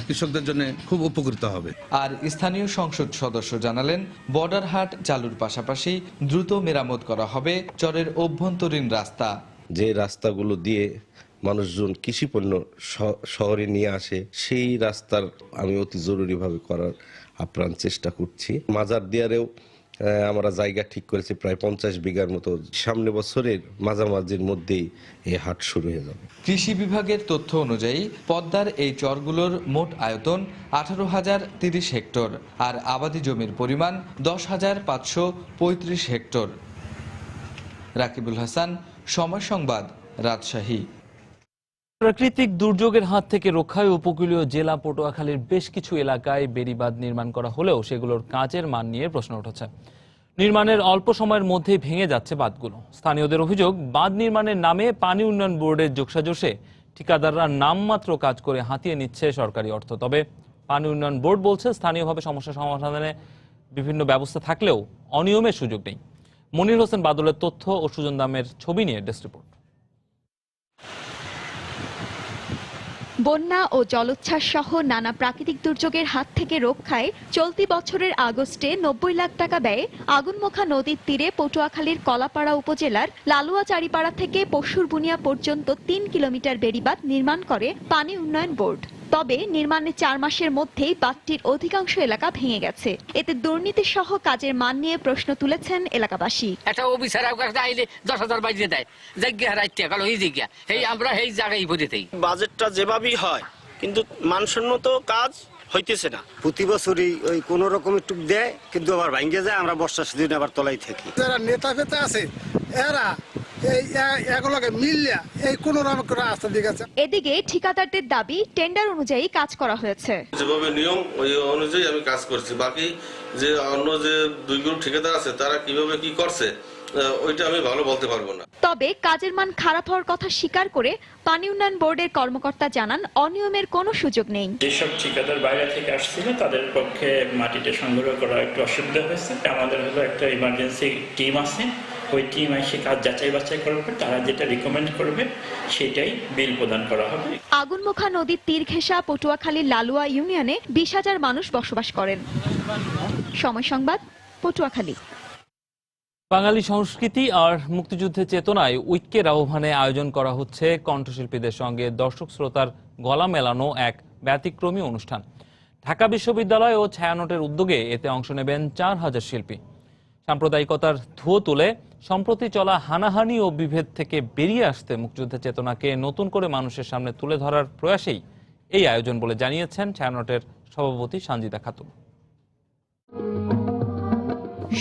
কৃষকদের জন্য খুব উপকৃত হবে। আর স্থানীয় সংসদ সদস্য জানালেন বর্ডার হাট চালুর পাশাপাশি দ্রুত মেরামত করা হবে চরের অভ্যন্তরীণ রাস্তা। যে রাস্তাগুলো দিয়ে মানুষজন কৃষি পণ্য শহরে নিয়ে আসে, সেই রাস্তার আমি অতি জরুরিভাবে করার আপ্রাণ চেষ্টা করছি। মাঝারদিয়ারেও আমরা জায়গা ঠিক করেছি প্রায় 50 বিঘার মতো। সামনে বছরের মাঝামাঝির মধ্যেই এই হাট শুরু হয়ে যাবে। কৃষি বিভাগের তথ্য অনুযায়ী পদ্মার এই চরগুলোর মোট আয়তন 18,030 হেক্টর আর আবাদি জমির পরিমাণ 10,535 হেক্টর। রাকিবুল হাসান, সময় সংবাদ, রাজশাহী। প্রাকৃতিক দুর্যোগের হাত থেকে রক্ষায় উপকূলীয় জেলা পটুয়াখালীর বেশ কিছু এলাকায় বেড়িবাঁধ নির্মাণ করা হলেও সেগুলোর কাজের মান নিয়ে প্রশ্ন উঠেছে। নির্মাণের অল্প সময়ের মধ্যেই ভেঙে যাচ্ছে বাঁধগুলো। স্থানীয়দের অভিযোগ, বাঁধ নির্মাণের নামে পানি উন্নয়ন বোর্ডের যোগসাজশে ঠিকাদাররা নামমাত্র কাজ করে হাতিয়ে নিচ্ছে সরকারি অর্থ। তবে পানি উন্নয়ন বোর্ড বলছে স্থানীয়ভাবে সমস্যা সমাধানে বিভিন্ন ব্যবস্থা থাকলেও অনিয়মের সুযোগ নেই। মনির হোসেন বাদলের তথ্য ও সুজন দামের ছবি নিয়ে ডেস্ক রিপোর্ট। বন্যা ও জলোচ্ছ্বাস সহ নানা প্রাকৃতিক দুর্যোগের হাত থেকে রক্ষায় চলতি বছরের আগস্টে 90 লাখ টাকা ব্যয়ে আগুনমুখা নদীর তীরে পটুয়াখালীর কলাপাড়া উপজেলার লালুয়া চারিপাড়া থেকে পশুরবুনিয়া পর্যন্ত 3 কিলোমিটার বেড়িবাঁধ নির্মাণ করে পানি উন্নয়ন বোর্ড। তবে নির্মাণের 4 মাসের মধ্যেই বাঁধটির অধিকাংশ এলাকা ভেঙে গেছে। এতে দুর্নীতি সহ কাজের মান নিয়ে প্রশ্ন তুলেছেন এলাকাবাসী। একটা অফিসার আইলে 10,000 বাজিয়ে দেয়, জায়গা রাইতে গেল এই জায়গা, এই আমরা এই জায়গায় ভরে দেই। বাজেটটা যেভাবেই হয় কিন্তু মানসম্মত কাজ হইতেছে না। প্রতি বছরই ওই কোন রকম একটু দেয়, কিন্তু আবার ভাঙ্গে যায়, আমরা বর্ষার সিজনে আবার তলাই থাকি। যারা নেতা ফেতা আছে এরা এগুলোকে মিললে এই কোন রকম রাস্তা দিকে আছে। এদিকে ঠিকাদারদের দাবি টেন্ডার অনুযায়ী কাজ করা হয়েছে। যেভাবে নিয়ম ওই অনুযায়ী আমি কাজ করছি, বাকি যে অন্য যে 2 গ্রুপ ঠিকাদার আছে তারা কিভাবে কি করছে ওইটা আমি ভালো বলতে পারবো না। তবে কাজের মান খারাপ হওয়ার কথা স্বীকার করে পানি উন্নয়ন বোর্ডের কর্মকর্তা জানান অনিয়মের কোনো সুযোগ নেই। যেসব ঠিকাদার বাইরে থেকে আসছিল তাদের পক্ষে মাটিটা সংগ্রহ করা একটু অসুবিধা হয়েছে। আমাদের হলো একটা ইমার্জেন্সি টিম আছে, ওই টিম এসে কাজ যাচাই বাছাই করবে, তারা যেটা রিকমেন্ড করবে সেটাই বিল প্রদান করা হবে। আগুনমুখা নদীর তীর ঘেঁষা পটুয়াখালীর লালুয়া ইউনিয়নে 20,000 মানুষ বসবাস করেন। সময় সংবাদ, পটুয়াখালী। বাঙালি সংস্কৃতি আর মুক্তিযুদ্ধের চেতনায় ঐক্যের আহ্বানে আয়োজন করা হচ্ছে কণ্ঠশিল্পীদের সঙ্গে দর্শক শ্রোতার গলা মেলানো এক ব্যতিক্রমী অনুষ্ঠান। ঢাকা বিশ্ববিদ্যালয় ও ছায়ানটের উদ্যোগে এতে অংশ নেবেন 4,000 শিল্পী। সাম্প্রদায়িকতার ধুয়ো তুলে সম্প্রতি চলা হানাহানি ও বিভেদ থেকে বেরিয়ে আসতে মুক্তিযুদ্ধের চেতনাকে নতুন করে মানুষের সামনে তুলে ধরার প্রয়াসেই এই আয়োজন বলে জানিয়েছেন ছায়ানটের সভাপতি সানজিদা খাতুন।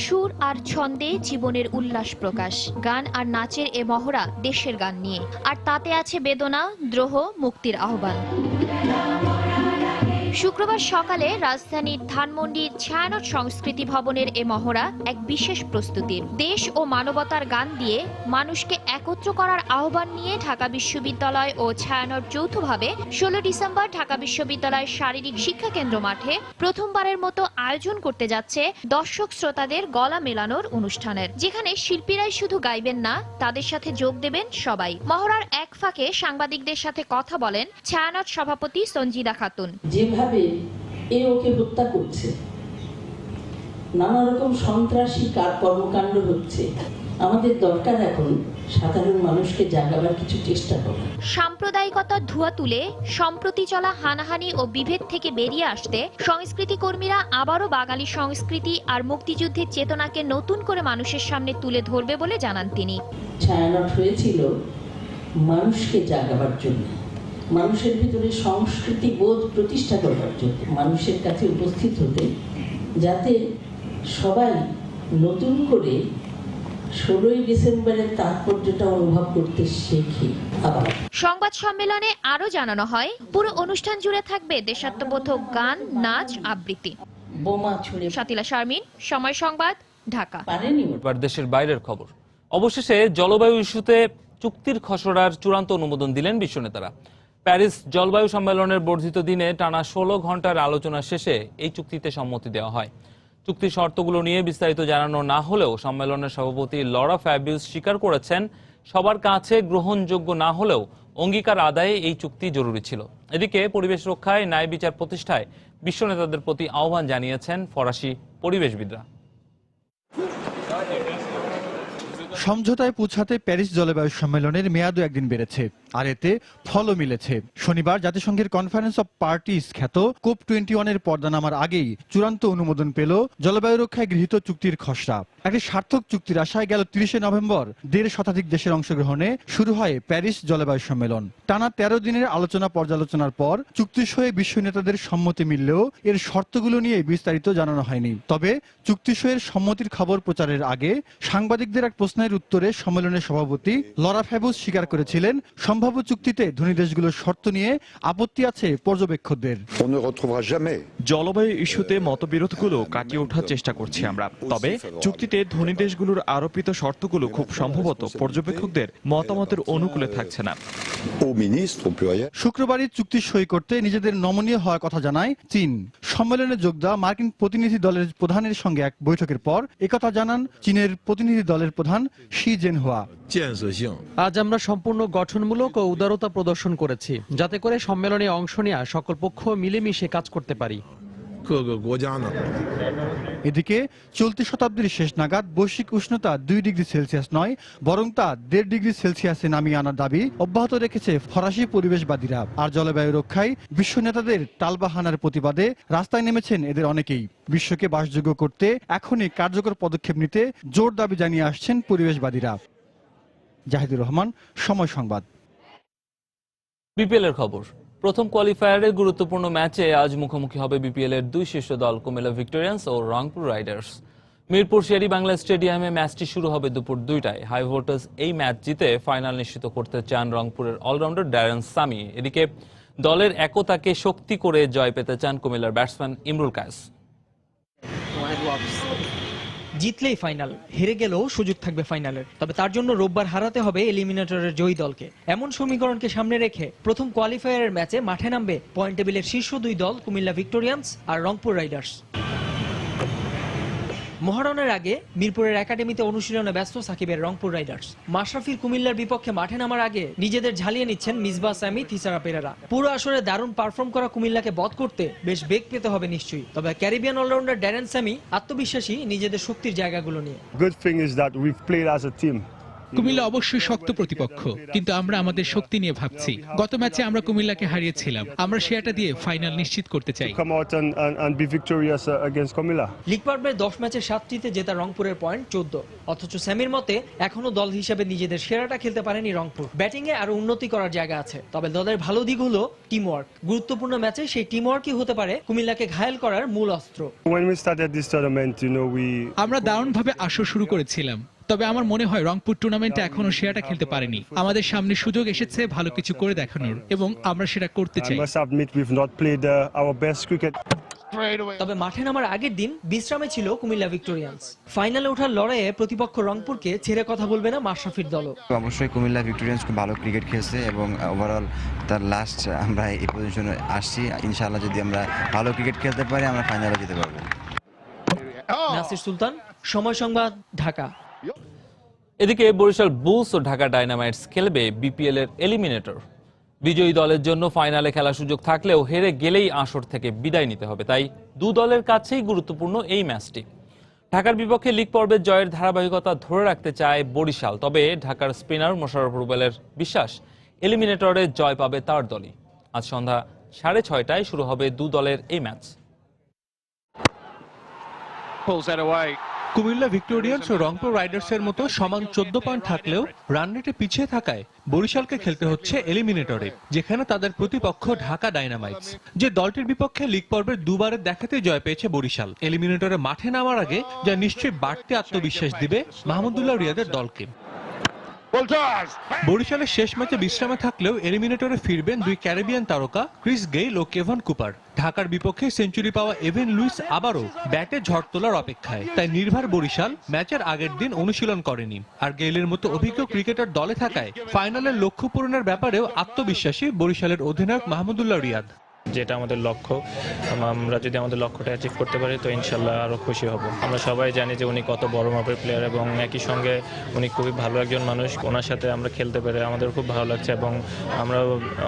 সুর আর ছন্দে জীবনের উল্লাস প্রকাশ, গান আর নাচের এ মহড়া দেশের গান নিয়ে, আর তাতে আছে বেদনা, দ্রোহ, মুক্তির আহ্বান। শুক্রবার সকালে রাজধানীর ধানমন্ডির ছায়ানট সংস্কৃতি ভবনের এ মহড়া এক বিশেষ প্রস্তুতির। দেশ ও মানবতার গান দিয়ে মানুষকে একত্র করার আহ্বান নিয়ে ঢাকা বিশ্ববিদ্যালয় ও ছায়ানট যৌথভাবে 16 ডিসেম্বর ঢাকা বিশ্ববিদ্যালয়ের শারীরিক শিক্ষা কেন্দ্র মাঠে প্রথমবারের মতো আয়োজন করতে যাচ্ছে দর্শক শ্রোতাদের গলা মেলানোর অনুষ্ঠানের, যেখানে শিল্পীরাই শুধু গাইবেন না, তাদের সাথে যোগ দেবেন সবাই। মহড়ার এক ফাঁকে সাংবাদিকদের সাথে কথা বলেন ছায়ানট সভাপতি সঞ্জিদা খাতুন। এ ওকে হত্যা করছে, নানা রকম সন্ত্রাসী কর্মকাণ্ড হচ্ছে, আমাদের দরকার এখন সাধারণ মানুষকে জাগাবার কিছু চেষ্টা করা। সাম্প্রদায়িকতার ধোঁয়া তুলে সম্প্রতি চলা হানাহানি ও বিভেদ থেকে বেরিয়ে আসতে সংস্কৃতি কর্মীরা আবারও বাঙালি সংস্কৃতি আর মুক্তিযুদ্ধের চেতনাকে নতুন করে মানুষের সামনে তুলে ধরবে বলে জানান তিনি। ছায়ানট হয়েছিল মানুষকে জাগাবার জন্য, মানুষের ভিতরে সংস্কৃতি বোধ প্রতিষ্ঠা করবার জন্য, মানুষের কাছে উপস্থিত হতে, যাতে সবাই নতুন করে 16 ডিসেম্বরের তাৎপর্যটা অনুভব করতে শেখে। আবার সংবাদ সম্মেলনে আরো জানানো হয়, পুরো অনুষ্ঠান জুড়ে থাকবে দেশাত্মবোধক গান, নাচ, আবৃত্তি। বোমা ছুড়ে। শাতিলা শারমিন, সময় সংবাদ, ঢাকা। এবার দেশের বাইরের খবর। অবশেষে জলবায়ু ইস্যুতে চুক্তির খসড়ার চূড়ান্ত অনুমোদন দিলেন বিশ্ব নেতারা। প্যারিস জলবায়ু সম্মেলনের বর্ধিত দিনে টানা 16 ঘন্টার আলোচনা শেষে এই চুক্তিতে সম্মতি দেওয়া হয়। চুক্তির শর্তগুলো নিয়ে বিস্তারিত জানানো না হলেও সম্মেলনের সভাপতি লরা ফ্যাবিউস স্বীকার করেছেন, সবার কাছে গ্রহণযোগ্য না হলেও অঙ্গীকার আদায়ে এই চুক্তি জরুরি ছিল। এদিকে পরিবেশ রক্ষায় ন্যায় বিচার প্রতিষ্ঠায় বিশ্ব নেতাদের প্রতি আহ্বান জানিয়েছেন ফরাসি পরিবেশবিদরা। সমঝোতায় পৌঁছাতে প্যারিস জলবায়ু সম্মেলনের মেয়াদও একদিন বেড়েছে, আর এতে ফলও মিলেছে। শনিবার জাতিসংঘের কনফারেন্স অব পার্টিস খ্যাত COP21 এর পর্দা নামার আগেই চূড়ান্ত অনুমোদন পেল জলবায়ু রক্ষায় গৃহীত চুক্তির খসড়া। একটি সার্থক চুক্তির আশায় গেল 30 নভেম্বর 1.5 শতাধিক দেশের অংশগ্রহণে শুরু হয় প্যারিস জলবায়ু সম্মেলন। টানা 13 দিনের আলোচনা পর্যালোচনার পর চুক্তি সয়ে বিশ্ব নেতাদের সম্মতি মিললেও এর শর্তগুলো নিয়ে বিস্তারিত জানানো হয়নি। তবে চুক্তি সয়ের সম্মতির খবর প্রচারের আগে সাংবাদিকদের এক প্রশ্নের উত্তরে সম্মেলনের সভাপতি লরা ফ্যাবিউস স্বীকার করেছিলেন, সম্ভাব্য চুক্তিতে ধনী দেশগুলোর শর্ত নিয়ে আপত্তি আছে পর্যবেক্ষকদের। জলবায়ু ইস্যুতে মতবিরোধগুলো কাটিয়ে ওঠার চেষ্টা করছি আমরা, তবে চুক্তিতে ধনী দেশগুলোর আরোপিত শর্তগুলো খুব সম্ভবত পর্যবেক্ষকদের মতামতের অনুকূলে থাকছে না। শুক্রবারই চুক্তি সই করতে নিজেদের নমনীয় হওয়ার কথা জানায় চীন। সম্মেলনে যোগ দেওয়া মার্কিন প্রতিনিধি দলের প্রধানের সঙ্গে এক বৈঠকের পর একথা জানান চীনের প্রতিনিধি দলের প্রধান শি জেনহুয়া। আজ আমরা সম্পূর্ণ গঠনমূলক ও উদারতা প্রদর্শন করেছি, যাতে করে সম্মেলনে অংশ নেওয়া সকল পক্ষ মিলেমিশে কাজ করতে পারি। এদিকে চলতি শতাব্দীর শেষ নাগাদ বৈশ্বিক উষ্ণতা 2 ডিগ্রি সেলসিয়াস নয় বরং তা 1.5 ডিগ্রি সেলসিয়াসে নামিয়ে আনার দাবি অব্যাহত রেখেছে ফরাসি পরিবেশবাদীরা। আর জলবায়ু রক্ষায় বিশ্ব নেতাদের টালবাহানার প্রতিবাদে রাস্তায় নেমেছেন এদের অনেকেই। বিশ্বকে বাসযোগ্য করতে এখনই কার্যকর পদক্ষেপ নিতে জোর দাবি জানিয়ে আসছেন পরিবেশবাদীরা। জাহিদুর রহমান, সময় সংবাদ। বিপিএল এর খবর। প্রথম কোয়ালিফায়ারের গুরুত্বপূর্ণ ম্যাচে আজ মুখোমুখি হবে বিপিএল এর দুই শীর্ষ দল কুমিল্লা ভিক্টোরিয়ান্স ও রংপুর রাইডার্স। মিরপুর শেরি বাংলা স্টেডিয়ামে ম্যাচটি শুরু হবে দুপুর 2টায়। হাই ভোল্টেজ এই ম্যাচ জিতে ফাইনাল নিশ্চিত করতে চান রংপুরের অলরাউন্ডার ড্যারেন সামি। এদিকে দলের একতাকে শক্তি করে জয় পেতে চান কুমিল্লার ব্যাটসম্যান ইমরুল কায়েস। জিতলেই ফাইনাল, হেরে গেলেও সুযোগ থাকবে ফাইনালের। তবে তার জন্য রোববার হারাতে হবে এলিমিনেটরের জয়ী দলকে। এমন সমীকরণকে সামনে রেখে প্রথম কোয়ালিফায়ারের ম্যাচে মাঠে নামবে পয়েন্ট টেবিলের শীর্ষ দুই দল কুমিল্লা ভিক্টোরিয়ান্স আর রংপুর রাইডার্স। মহারণের আগে মিরপুরের একাডেমিতে অনুশীলনে ব্যস্ত সাকিবের রংপুর রাইডার্স। মাশরাফির কুমিল্লার বিপক্ষে মাঠে নামার আগে নিজেদের ঝালিয়ে নিচ্ছেন মিসবাহ সামি, থিসারা পেরেরা। পুরো আসরে দারুণ পারফর্ম করা কুমিল্লাকে বধ করতে বেশ বেগ পেতে হবে নিশ্চয়ই। তবে ক্যারিবিয়ান অলরাউন্ডার ড্যারেন সামি আত্মবিশ্বাসী নিজেদের শক্তির জায়গাগুলো নিয়ে। কুমিল্লা অবশ্যই শক্ত প্রতিপক্ষ, কিন্তু আমরা আমাদের শক্তি নিয়ে ভাবছি। গত ম্যাচে আমরা কুমিল্লাকে হারিয়েছিলাম, আমরা সেটা দিয়ে ফাইনাল নিশ্চিত করতে চাই। লিগ পর্বের 10 ম্যাচের 7টিতে জেতা রংপুরের পয়েন্ট 14। অথচ স্যামির মতে এখনো দল হিসেবে নিজেদের সেরাটা খেলতে পারেনি রংপুর। ব্যাটিংয়ে আরো উন্নতি করার জায়গা আছে, তবে দলের ভালো দিক হলো টিমওয়ার্ক। গুরুত্বপূর্ণ ম্যাচে সেই টিমওয়ার্কই হতে পারে কুমিল্লাকে ঘায়েল করার মূল অস্ত্র। আমরা দারুণভাবে আসর শুরু করেছিলাম, তবে আমার মনে হয় রংপুর টুর্নামেন্টে এখনো সেরাটা খেলতে পারেনি। আমাদের সামনে সুযোগ এসেছে ভালো কিছু করে দেখানোর, এবং আমরা সেটা করতে চাই। তবে মাঠে নামার আগের দিন বিশ্রামে ছিল কুমিল্লা ভিক্টোরিয়ান্স। ফাইনালে ওঠার লড়াইয়ে প্রতিপক্ষ রংপুরকে ছেড়ে কথা বলবে না মাশরাফির দলও। অবশ্যই কুমিল্লা ভিক্টোরিয়ান্স খুব ভালো ক্রিকেট খেলছে এবং ওভারঅল তার লাস্ট আমরা এই পজিশনে আসছি। ইনশাআল্লাহ যদি আমরা ভালো ক্রিকেট খেলতে পারি আমরা ফাইনালে যেতে পারবো। নাসির সুলতান, সময় সংবাদ, ঢাকা। এদিকে বরিশাল বুলস ও ঢাকা ডায়নামাইটস খেলবে বিপিএল এর এলিমিনেটর। বিজয়ী দলের জন্য ফাইনালে খেলার সুযোগ থাকলেও হেরে গেলেই আসর থেকে বিদায় নিতে হবে, তাই দু দলের কাছেই গুরুত্বপূর্ণ এই ম্যাচটি। ঢাকার বিপক্ষে লিগ পর্বের জয়ের ধারাবাহিকতা ধরে রাখতে চায় বরিশাল, তবে ঢাকার স্পিনার মোশাররফ রুবেলের বিশ্বাস এলিমিনেটরে জয় পাবে তার দলই। আজ সন্ধ্যা 6:30টায় শুরু হবে দু দলের এই ম্যাচ। কুমিল্লা ভিক্টোরিয়ান্স ও রংপুর রাইডার্সের মতো সমান 14 পয়েন্ট থাকলেও রান রেটে পিছিয়ে থাকায় বরিশালকে খেলতে হচ্ছে এলিমিনেটরে, যেখানে তাদের প্রতিপক্ষ ঢাকা ডায়নামাইটস। যে দলটির বিপক্ষে লিগ পর্বের দুবারের দেখাতে জয় পেয়েছে বরিশাল, এলিমিনেটরে মাঠে নামার আগে যা নিশ্চয়ই বাড়তি আত্মবিশ্বাস দিবে মাহমুদুল্লাহ রিয়াদের দলকে। বরিশালের শেষ ম্যাচে বিশ্রামে থাকলেও এলিমিনেটরে ফিরবেন দুই ক্যারিবিয়ান তারকা ক্রিস গেইল ও কেভান কুপার। ঢাকার বিপক্ষে সেঞ্চুরি পাওয়া এভেন লুইস আবারও ব্যাটে ঝড় তোলার অপেক্ষায়, তাই নির্ভর বরিশাল ম্যাচের আগের দিন অনুশীলন করেনি। আর গেইলের মতো অভিজ্ঞ ক্রিকেটার দলে থাকায় ফাইনালের লক্ষ্য পূরণের ব্যাপারেও আত্মবিশ্বাসী বরিশালের অধিনায়ক মাহমুদুল্লাহ রিয়াদ। যেটা আমাদের লক্ষ্য, আমরা যদি আমাদের লক্ষ্যটা অ্যাচিভ করতে পারি তো ইনশাল্লাহ আরও খুশি হব। আমরা সবাই জানি যে উনি কত বড় মাপের প্লেয়ার এবং একই সঙ্গে উনি খুবই ভালো একজন মানুষ। ওনার সাথে আমরা খেলতে পেরে আমাদের খুব ভালো লাগছে এবং আমরা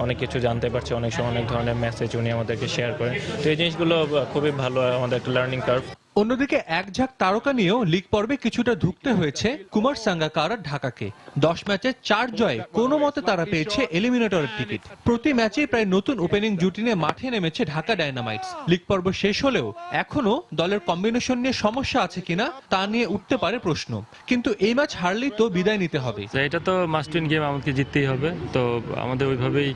অনেক কিছু জানতে পারছি। অনেক সময় অনেক ধরনের মেসেজ উনি আমাদেরকে শেয়ার করেন, তো এই জিনিসগুলো খুবই ভালো, আমাদের একটা লার্নিং কার্ভ। অন্যদিকে এক ঝাঁক তারকা নিয়েও লিগ পর্বে কিছুটা ধুঁকতে হয়েছে কুমার সাঙ্গাকারা ঢাকাকে। 10 ম্যাচে 4 জয়ে কোনো মতে তারা পেয়েছে এলিমিনেটরের টিকিট। প্রতি ম্যাচে প্রায় নতুন ওপেনিং জুটি নিয়ে মাঠে নেমেছে ঢাকা ডায়নামাইটস। লিগ পর্ব শেষ হলেও এখনো দলের কম্বিনেশন নিয়ে সমস্যা আছে কিনা তা নিয়ে উঠতে পারে প্রশ্ন, কিন্তু এই ম্যাচ হারলেই তো বিদায় নিতে হবে। এটা তো মাস্ট উইন গেম, আমাদেরকে জিততেই হবে, তো আমাদের ওইভাবেই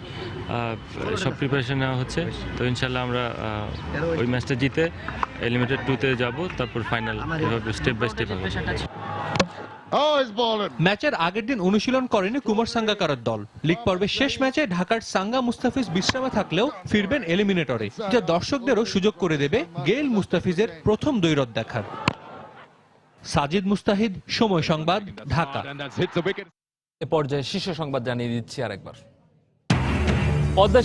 সব প্রিপারেশন নেওয়া হচ্ছে। তো ইনশাল্লাহ আমরা ওই ম্যাচটা জিতে এলিমিনেটর 2-তে যাব, তারপর ফাইনাল এভাবে স্টেপ বাই স্টেপ হবে। ম্যাচের আগের দিন অনুশীলন করেনি কুমার সাঙ্গাকারার দল। লিগ পর্বের শেষ ম্যাচে ঢাকার সাঙ্গা মুস্তাফিজ বিশ্রামে থাকলেও ফিরবেন এলিমিনেটরে, যা দর্শকদেরও সুযোগ করে দেবে গেইল মুস্তাফিজের প্রথম দ্বৈরথ দেখার। সাজিদ মুস্তাহিদ, সময় সংবাদ, ঢাকা। এ পর্যায়ে শীর্ষ সংবাদ জানিয়ে দিচ্ছি আরেকবার। পদ্মা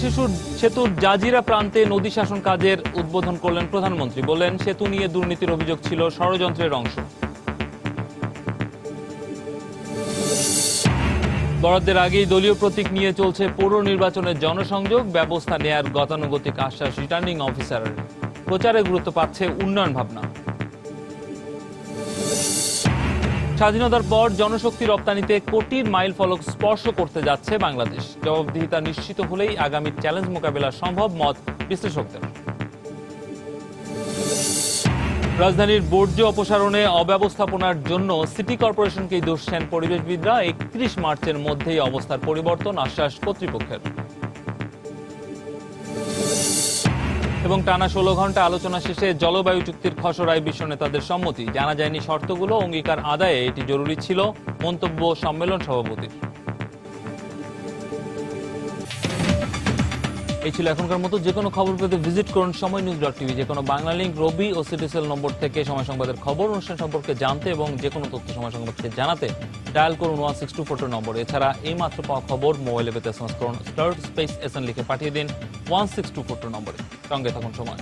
সেতুর জাজিরা প্রান্তে নদী শাসন কাজের উদ্বোধন করলেন প্রধানমন্ত্রী। বললেন, সেতু নিয়ে দুর্নীতির অভিযোগ ছিল ষড়যন্ত্রের অংশ। বরাদ্দের আগেই দলীয় প্রতীক নিয়ে চলছে পৌর নির্বাচনের জনসংযোগ, ব্যবস্থা নেয়ার গতানুগতিক আশ্বাস রিটার্নিং অফিসারের। প্রচারে গুরুত্ব পাচ্ছে উন্নয়ন ভাবনা। স্বাধীনতার পর জনশক্তি রপ্তানিতে কোটির মাইল ফলক স্পর্শ করতে যাচ্ছে বাংলাদেশ। জবাবদিহিতা নিশ্চিত হলেই আগামী চ্যালেঞ্জ মোকাবেলা সম্ভব, মত বিশ্লেষকদের। রাজধানীর বর্জ্য অপসারণে অব্যবস্থাপনার জন্য সিটি কর্পোরেশনকেই দোষছেন পরিবেশবিদরা। 31 মার্চের মধ্যেই অবস্থার পরিবর্তন, আশ্বাস কর্তৃপক্ষের। এবং টানা 16 ঘন্টা আলোচনা শেষে জলবায়ু চুক্তির খসড়ায় বিশ্ব নেতাদের সম্মতি। জানা যায়নি শর্তগুলো, অঙ্গীকার আদায়ে এটি জরুরি ছিল, মন্তব্য সম্মেলন সভাপতির। এই ছিল এখনকার মতো। যে কোনো খবর পেতে ভিজিট করুন সময়নিউজ.tv। যে কোনো বাংলা লিংক, রবি ও সিটিসেল নম্বর থেকে সময় সংবাদের খবর, অনুষ্ঠান সম্পর্কে জানতে এবং যে কোনো তথ্য সময় সংবাদকে জানাতে ডায়াল করুন 16242 নম্বর। এছাড়া এই মাত্র পাওয়া খবর মোবাইলে পেতে এসএমএস করুন *SN লিখে পাঠিয়ে দিন 16242 নম্বরে। সঙ্গে থাকুন সময়।